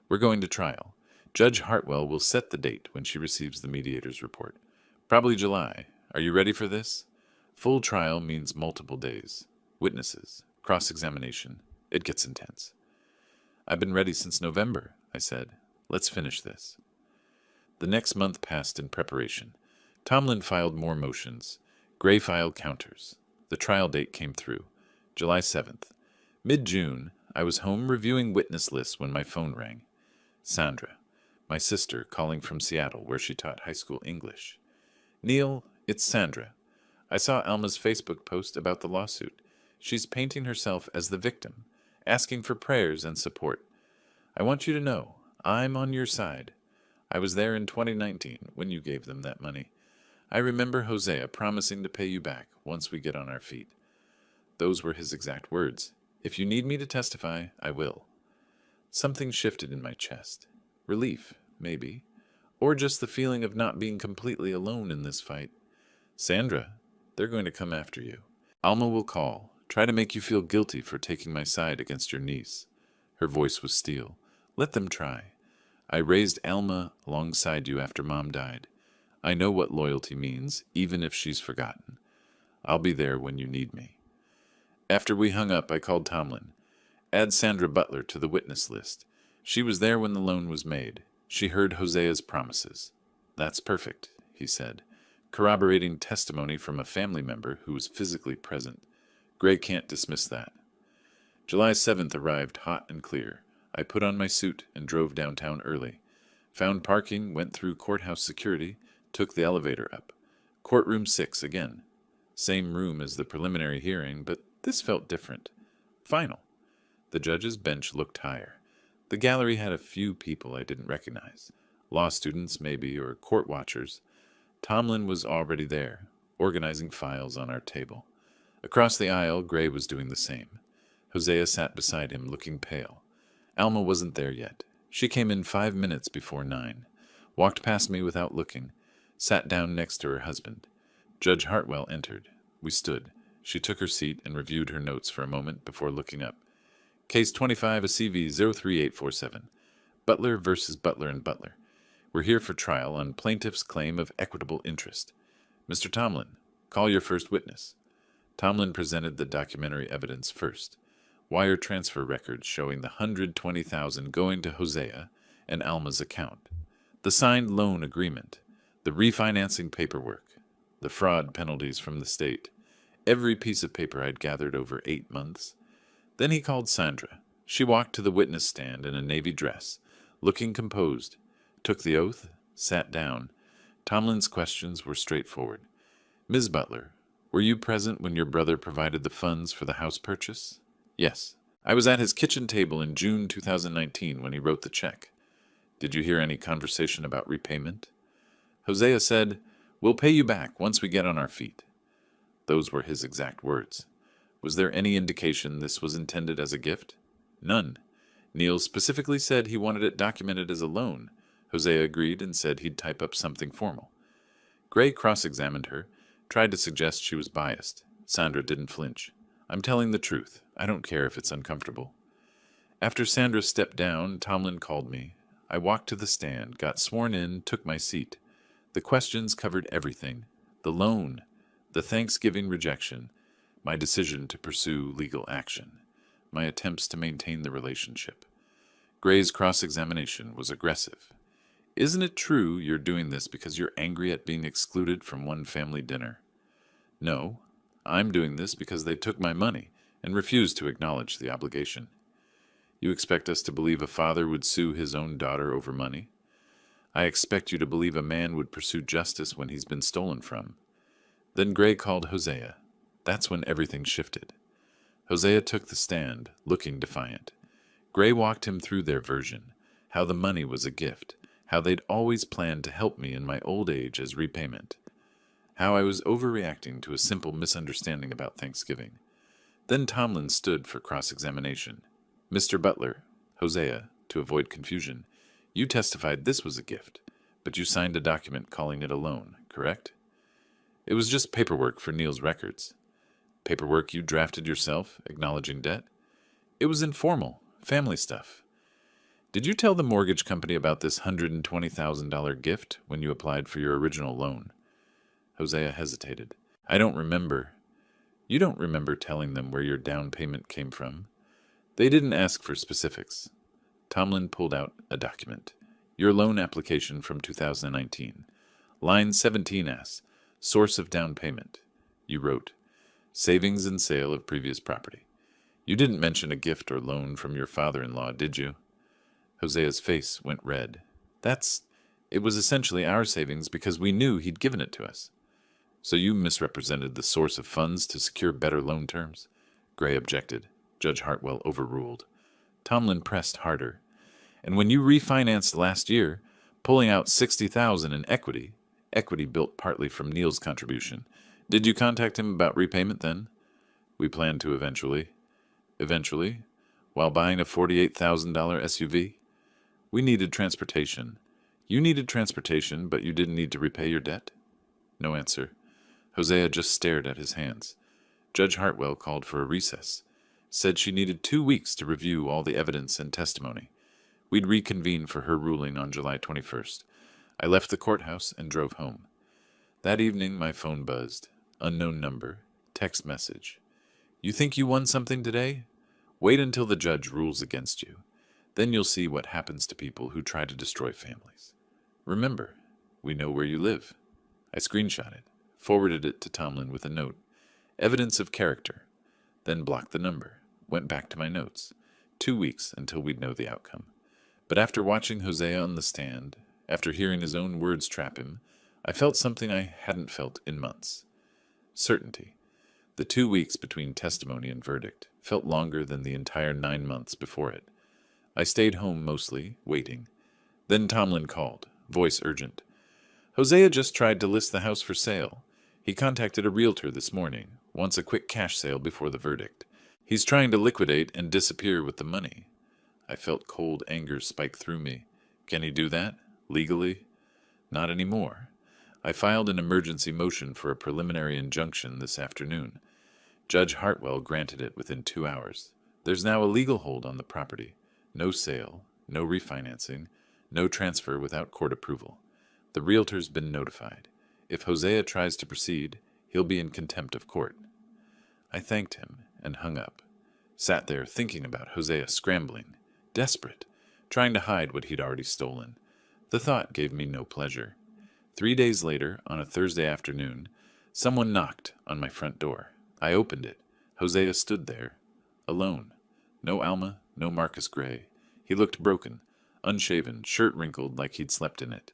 We're going to trial. Judge Hartwell will set the date when she receives the mediator's report. Probably July. Are you ready for this? Full trial means multiple days. Witnesses. Cross-examination. It gets intense. I've been ready since November, I said. Let's finish this. The next month passed in preparation. Tomlin filed more motions. Gray filed counters. The trial date came through. July 7th. Mid-June, I was home reviewing witness lists when my phone rang. Sandra, my sister, calling from Seattle, where she taught high school English. Neil, it's Sandra. I saw Alma's Facebook post about the lawsuit. She's painting herself as the victim, asking for prayers and support. I want you to know, I'm on your side. I was there in 2019 when you gave them that money. I remember Hosea promising to pay you back once we get on our feet. Those were his exact words. If you need me to testify, I will. Something shifted in my chest. Relief, maybe. Or just the feeling of not being completely alone in this fight. Sandra, they're going to come after you. Alma will call, try to make you feel guilty for taking my side against your niece. Her voice was steel. Let them try. I raised Alma alongside you after Mom died. I know what loyalty means, even if she's forgotten. I'll be there when you need me. After we hung up, I called Tomlin. Add Sandra Butler to the witness list. She was there when the loan was made. She heard Hosea's promises. That's perfect, he said, corroborating testimony from a family member who was physically present. Gray can't dismiss that. July 7th arrived hot and clear. I put on my suit and drove downtown early. Found parking, went through courthouse security, took the elevator up. Courtroom 6 again. Same room as the preliminary hearing, but this felt different. Final. The judge's bench looked higher. The gallery had a few people I didn't recognize. Law students, maybe, or court watchers. Tomlin was already there, organizing files on our table. Across the aisle, Gray was doing the same. Hosea sat beside him, looking pale. Alma wasn't there yet. She came in 5 minutes before 9, walked past me without looking, sat down next to her husband. Judge Hartwell entered. We stood. She took her seat and reviewed her notes for a moment before looking up. Case 25, a CV 03847. Butler versus Butler and Butler. We're here for trial on plaintiff's claim of equitable interest. Mr. Tomlin, call your first witness. Tomlin presented the documentary evidence first. Wire transfer records showing the $120,000 going to Hosea and Alma's account. The signed loan agreement. The refinancing paperwork. The fraud penalties from the state. Every piece of paper I'd gathered over 8 months. Then he called Sandra. She walked to the witness stand in a navy dress, looking composed, took the oath, sat down. Tomlin's questions were straightforward. Ms. Butler, were you present when your brother provided the funds for the house purchase? Yes. I was at his kitchen table in June 2019 when he wrote the check. Did you hear any conversation about repayment? Hosea said, "We'll pay you back once we get on our feet." Those were his exact words. Was there any indication this was intended as a gift? None. Neil specifically said he wanted it documented as a loan. Hosea agreed and said he'd type up something formal. Gray cross-examined her, tried to suggest she was biased. Sandra didn't flinch. I'm telling the truth. I don't care if it's uncomfortable. After Sandra stepped down, Tomlin called me. I walked to the stand, got sworn in, took my seat. The questions covered everything. The loan, the Thanksgiving rejection, my decision to pursue legal action, my attempts to maintain the relationship. Gray's cross-examination was aggressive. Isn't it true you're doing this because you're angry at being excluded from one family dinner? No, I'm doing this because they took my money and refused to acknowledge the obligation. You expect us to believe a father would sue his own daughter over money? I expect you to believe a man would pursue justice when he's been stolen from. Then Gray called Hosea. That's when everything shifted. Hosea took the stand, looking defiant. Gray walked him through their version, how the money was a gift, how they'd always planned to help me in my old age as repayment, how I was overreacting to a simple misunderstanding about Thanksgiving. Then Tomlin stood for cross-examination. Mr. Butler, Hosea, to avoid confusion, you testified this was a gift, but you signed a document calling it a loan, correct? It was just paperwork for Neil's records. Paperwork you drafted yourself, acknowledging debt? It was informal, family stuff. Did you tell the mortgage company about this $120,000 gift when you applied for your original loan? Hosea hesitated. I don't remember. You don't remember telling them where your down payment came from? They didn't ask for specifics. Tomlin pulled out a document. Your loan application from 2019. Line 17 asks, source of down payment. You wrote, savings and sale of previous property. You didn't mention a gift or loan from your father-in-law, did you? Hosea's face went red. It was essentially our savings because we knew he'd given it to us. So you misrepresented the source of funds to secure better loan terms? Gray objected. Judge Hartwell overruled. Tomlin pressed harder. And when you refinanced last year, pulling out $60,000 in equity built partly from Neil's contribution, did you contact him about repayment then? We planned to eventually. Eventually? While buying a $48,000 SUV? We needed transportation. You needed transportation, but you didn't need to repay your debt? No answer. Hosea just stared at his hands. Judge Hartwell called for a recess. Said she needed 2 weeks to review all the evidence and testimony. We'd reconvene for her ruling on July 21st. I left the courthouse and drove home. That evening, my phone buzzed. Unknown number. Text message. You think you won something today? Wait until the judge rules against you. Then you'll see what happens to people who try to destroy families. Remember, we know where you live. I screenshot it, forwarded it to Tomlin with a note. Evidence of character. Then blocked the number. Went back to my notes. 2 weeks until we'd know the outcome. But after watching Hosea on the stand, after hearing his own words trap him, I felt something I hadn't felt in months. Certainty. The 2 weeks between testimony and verdict felt longer than the entire 9 months before it. I stayed home mostly, waiting. Then Tomlin called, voice urgent. Hosea just tried to list the house for sale. He contacted a realtor this morning, wants a quick cash sale before the verdict. He's trying to liquidate and disappear with the money. I felt cold anger spike through me. Can he do that? Legally? Not anymore. I filed an emergency motion for a preliminary injunction this afternoon. Judge Hartwell granted it within 2 hours. There's now a legal hold on the property. No sale, no refinancing, no transfer without court approval. The realtor's been notified. If Hosea tries to proceed, he'll be in contempt of court. I thanked him and hung up. Sat there thinking about Hosea scrambling, desperate, trying to hide what he'd already stolen. The thought gave me no pleasure. 3 days later, on a Thursday afternoon, someone knocked on my front door. I opened it. Hosea stood there, alone. No Alma, no Marcus Gray. He looked broken, unshaven, shirt wrinkled like he'd slept in it.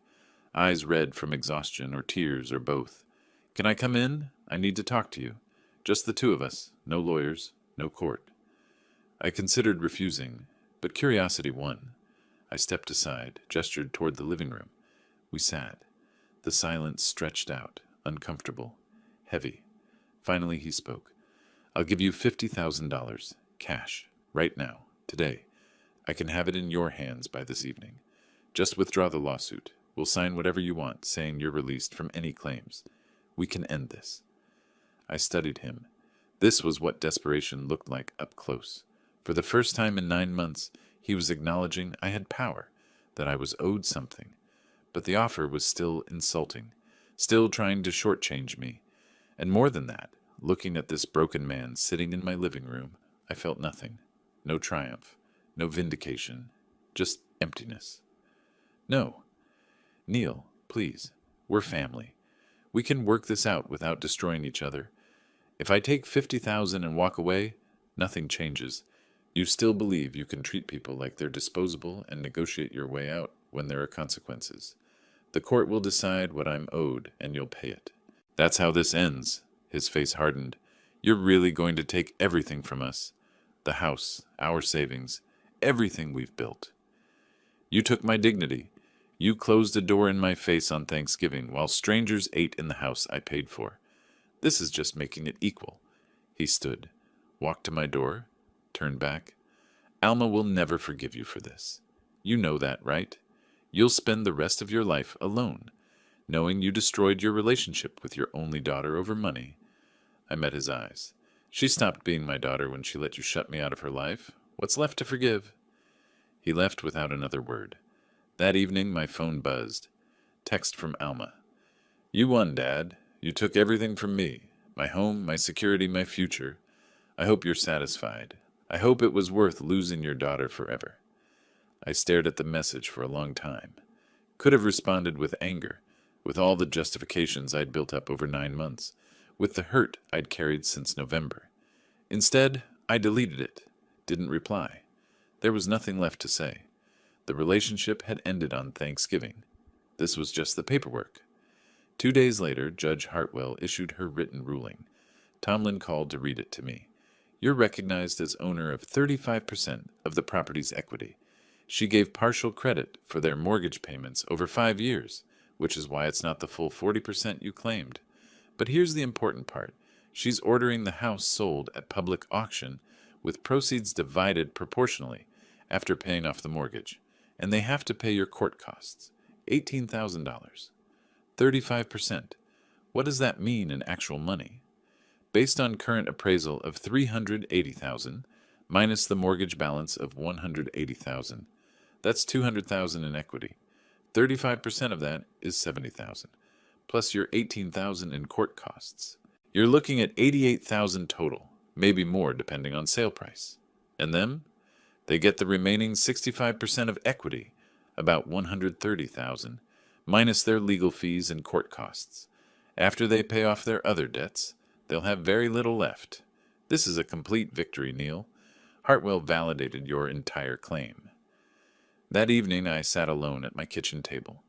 Eyes red from exhaustion or tears or both. Can I come in? I need to talk to you. Just the two of us, no lawyers, no court. I considered refusing, but curiosity won. I stepped aside, gestured toward the living room. We sat. The silence stretched out, uncomfortable, heavy. Finally he spoke. I'll give you $50,000, cash, right now, today. I can have it in your hands by this evening. Just withdraw the lawsuit. We'll sign whatever you want, saying you're released from any claims. We can end this. I studied him. This was what desperation looked like up close. For the first time in 9 months, he was acknowledging I had power, that I was owed something. But the offer was still insulting, still trying to shortchange me. And more than that, looking at this broken man sitting in my living room, I felt nothing. No triumph, no vindication, just emptiness. No. Neil, please, we're family. We can work this out without destroying each other. If I take $50,000 and walk away, nothing changes. You still believe you can treat people like they're disposable and negotiate your way out when there are consequences. The court will decide what I'm owed, and you'll pay it. That's how this ends. His face hardened. You're really going to take everything from us. The house, our savings, everything we've built. You took my dignity. You closed a door in my face on Thanksgiving while strangers ate in the house I paid for. This is just making it equal. He stood, walked to my door, turned back. Alma will never forgive you for this. You know that, right? You'll spend the rest of your life alone, knowing you destroyed your relationship with your only daughter over money. I met his eyes. She stopped being my daughter when she let you shut me out of her life. What's left to forgive? He left without another word. That evening, my phone buzzed. Text from Alma. You won, Dad. You took everything from me. My home, my security, my future. I hope you're satisfied. I hope it was worth losing your daughter forever. I stared at the message for a long time. Could have responded with anger, with all the justifications I'd built up over 9 months, with the hurt I'd carried since November. Instead, I deleted it, didn't reply. There was nothing left to say. The relationship had ended on Thanksgiving. This was just the paperwork. 2 days later, Judge Hartwell issued her written ruling. Tomlin called to read it to me. You're recognized as owner of 35% of the property's equity. She gave partial credit for their mortgage payments over 5 years, which is why it's not the full 40% you claimed. But here's the important part. She's ordering the house sold at public auction with proceeds divided proportionally after paying off the mortgage. And they have to pay your court costs, $18,000. 35%. What does that mean in actual money? Based on current appraisal of $380,000 minus the mortgage balance of $180,000, that's $200,000 in equity. 35% of that is $70,000, plus your $18,000 in court costs. You're looking at $88,000 total, maybe more depending on sale price. And them? They get the remaining 65% of equity, about $130,000, minus their legal fees and court costs. After they pay off their other debts, they'll have very little left. This is a complete victory, Neil. Hartwell validated your entire claim. That evening I sat alone at my kitchen table.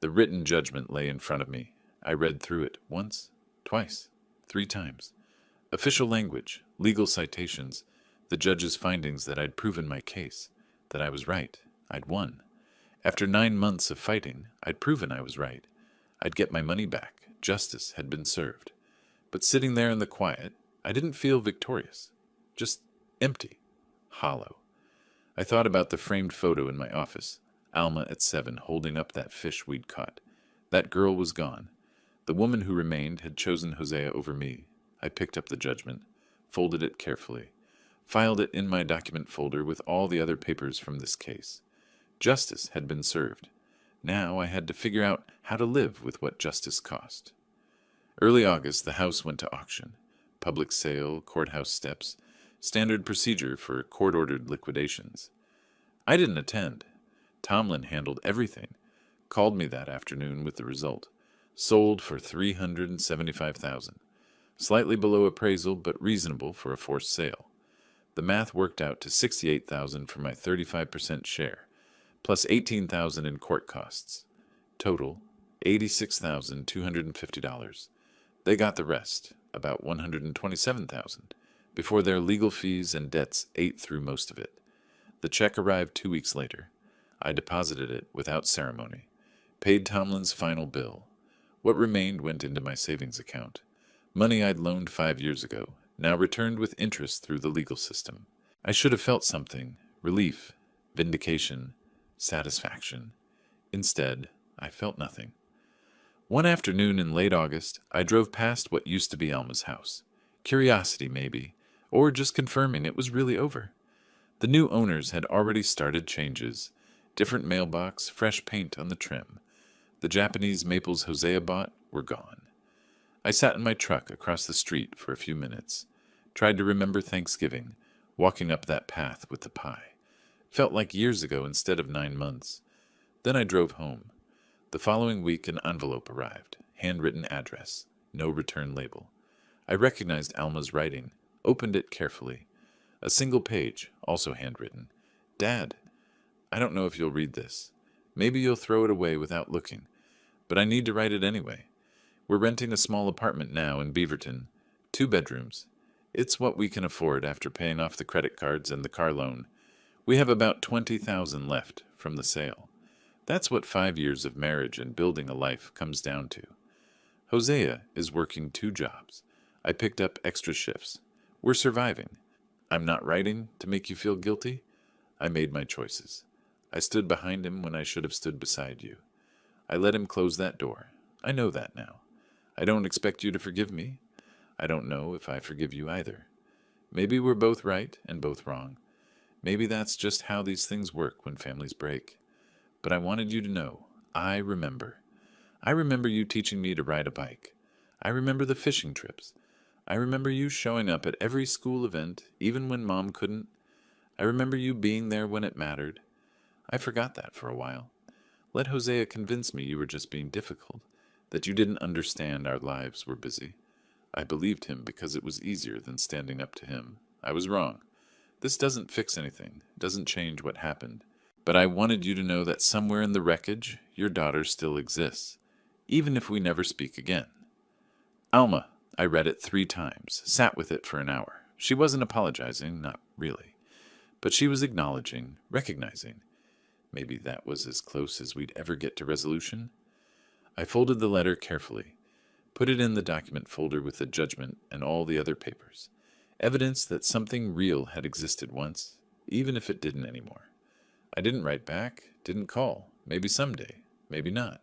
The written judgment lay in front of me. I read through it once, twice, 3 times. Official language, legal citations, the judge's findings that I'd proven my case, that I was right, I'd won. After 9 months of fighting, I'd proven I was right. I'd get my money back. Justice had been served. But sitting there in the quiet, I didn't feel victorious. Just empty. Hollow. I thought about the framed photo in my office. Alma at 7 holding up that fish we'd caught. That girl was gone. The woman who remained had chosen Hosea over me. I picked up the judgment, folded it carefully, filed it in my document folder with all the other papers from this case. Justice had been served. Now I had to figure out how to live with what justice cost. Early August, the house went to auction. Public sale, courthouse steps, standard procedure for court-ordered liquidations. I didn't attend. Tomlin handled everything. Called me that afternoon with the result. Sold for $375,000. Slightly below appraisal, but reasonable for a forced sale. The math worked out to $68,000 for my 35% share, plus $18,000 in court costs. Total, $86,250. They got the rest, about $127,000, before their legal fees and debts ate through most of it. The check arrived 2 weeks later. I deposited it without ceremony, paid Tomlin's final bill. What remained went into my savings account. Money I'd loaned 5 years ago, now returned with interest through the legal system. I should have felt something, relief, vindication, satisfaction. Instead, I felt nothing. One afternoon in late August, I drove past what used to be Alma's house. Curiosity, maybe, or just confirming it was really over. The new owners had already started changes. Different mailbox, fresh paint on the trim. The Japanese maples Hosea bought were gone. I sat in my truck across the street for a few minutes. Tried to remember Thanksgiving, walking up that path with the pie. Felt like years ago instead of 9 months. Then I drove home. The following week an envelope arrived, handwritten address, no return label. I recognized Alma's writing, opened it carefully. A single page, also handwritten. Dad, I don't know if you'll read this. Maybe you'll throw it away without looking, but I need to write it anyway. We're renting a small apartment now in Beaverton, 2 bedrooms. It's what we can afford after paying off the credit cards and the car loan. We have about $20,000 left from the sale. That's what 5 years of marriage and building a life comes down to. Hosea is working 2 jobs. I picked up extra shifts. We're surviving. I'm not writing to make you feel guilty. I made my choices. I stood behind him when I should have stood beside you. I let him close that door. I know that now. I don't expect you to forgive me. I don't know if I forgive you either. Maybe we're both right and both wrong. Maybe that's just how these things work when families break. But I wanted you to know, I remember. I remember you teaching me to ride a bike. I remember the fishing trips. I remember you showing up at every school event, even when Mom couldn't. I remember you being there when it mattered. I forgot that for a while. Let Hosea convince me you were just being difficult, that you didn't understand our lives were busy. I believed him because it was easier than standing up to him. I was wrong. This doesn't fix anything, doesn't change what happened. But I wanted you to know that somewhere in the wreckage, your daughter still exists, even if we never speak again. Alma, I read it 3 times, sat with it for an hour. She wasn't apologizing, not really. But she was acknowledging, recognizing. Maybe that was as close as we'd ever get to resolution. I folded the letter carefully, put it in the document folder with the judgment and all the other papers. Evidence that something real had existed once, even if it didn't anymore. I didn't write back, didn't call. Maybe someday, maybe not.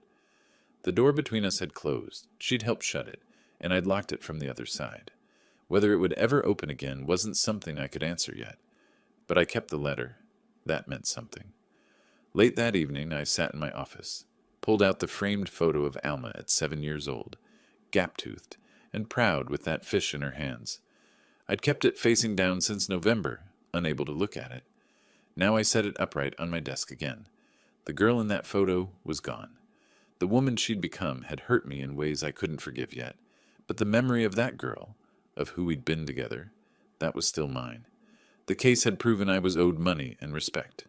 The door between us had closed. She'd helped shut it, and I'd locked it from the other side. Whether it would ever open again wasn't something I could answer yet. But I kept the letter. That meant something. Late that evening, I sat in my office, pulled out the framed photo of Alma at 7 years old, gap-toothed, and proud with that fish in her hands. I'd kept it facing down since November, unable to look at it. Now I set it upright on my desk again. The girl in that photo was gone. The woman she'd become had hurt me in ways I couldn't forgive yet, but the memory of that girl, of who we'd been together, that was still mine. The case had proven I was owed money and respect.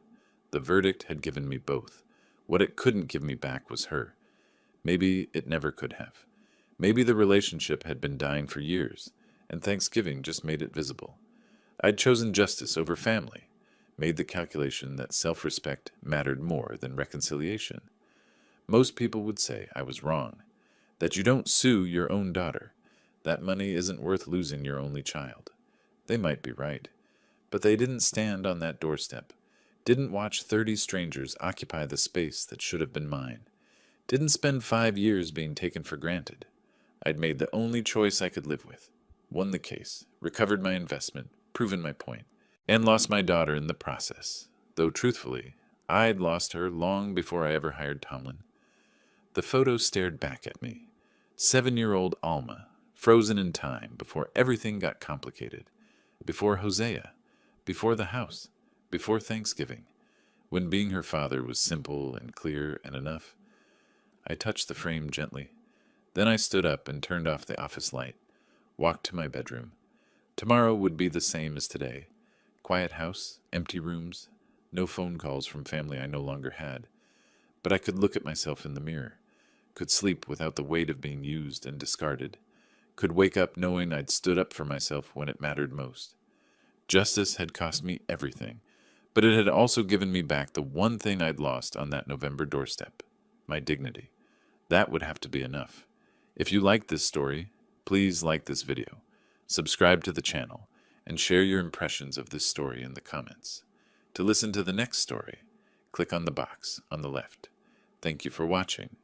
The verdict had given me both. What it couldn't give me back was her. Maybe it never could have. Maybe the relationship had been dying for years, and Thanksgiving just made it visible. I'd chosen justice over family, made the calculation that self-respect mattered more than reconciliation. Most people would say I was wrong, that you don't sue your own daughter. That money isn't worth losing your only child. They might be right, but they didn't stand on that doorstep, didn't watch 30 strangers occupy the space that should have been mine, didn't spend 5 years being taken for granted. I'd made the only choice I could live with, won the case, recovered my investment, proven my point, and lost my daughter in the process, though truthfully, I'd lost her long before I ever hired Tomlin. The photo stared back at me. 7-year-old Alma, frozen in time before everything got complicated, before Hosea, before the house, before Thanksgiving, when being her father was simple and clear and enough. I touched the frame gently. Then I stood up and turned off the office light, walked to my bedroom. Tomorrow would be the same as today. Quiet house, empty rooms, no phone calls from family I no longer had. But I could look at myself in the mirror, could sleep without the weight of being used and discarded, could wake up knowing I'd stood up for myself when it mattered most. Justice had cost me everything, but it had also given me back the one thing I'd lost on that November doorstep, my dignity. That would have to be enough. If you like this story, please like this video, subscribe to the channel, and share your impressions of this story in the comments. To listen to the next story, click on the box on the left. Thank you for watching.